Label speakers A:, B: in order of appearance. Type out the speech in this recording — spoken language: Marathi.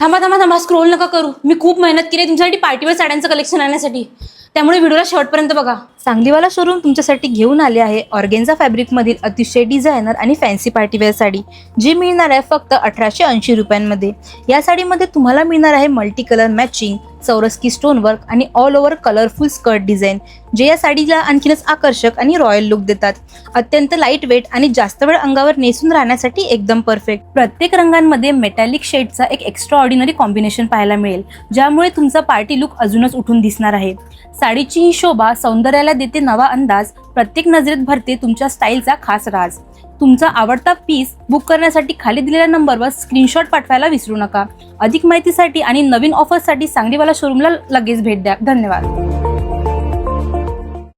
A: थांबा थांबा थांबा, स्क्रोल नका करू. मी खूप मेहनत केली तुमच्यासाठी पार्टीवेअर साड्यांचं कलेक्शन आणण्यासाठी, त्यामुळे व्हिडिओला शेवटपर्यंत बघा. सांगलीवाला शोरूम तुमच्यासाठी घेऊन आले आहे ऑर्गेन्झा फॅब्रिकमधील अतिशय डिझायनर आणि फॅन्सी पार्टीवेअर साडी, जी मिळणार आहे फक्त 1880 रुपयांमध्ये. या साडीमध्ये तुम्हाला मिळणार आहे multi colour matching, Swarovski stone work आणि all over colourful skirt design, जे या साडीला आणखीनच आकर्षक आणि रॉयल लुक देतात. अत्यंत लाईट वेट आणि जास्त वेळ अंगावर नेसून राहण्यासाठी एकदम परफेक्ट. प्रत्येक रंगांमध्ये मेटॅलिक शेडचा एक एक्स्ट्रा ऑर्डिनरी कॉम्बिनेशन पाहायला मिळेल, ज्यामुळे तुमचा पार्टी लुक अजूनच उठून दिसणार आहे. साडीची ही शोभा सौंदर्याला देते नवा अंदाज, प्रत्येक नजरेत भरते तुमच्या स्टाईलचा खास राज. तुमचा आवडता पीस बुक करण्यासाठी खाली दिलेल्या नंबरवर स्क्रीनशॉट पाठवायला विसरू नका. अधिक माहितीसाठी आणि नवीन ऑफर्ससाठी सांगलीवाला शोरूमला लगेच भेट द्या. धन्यवाद.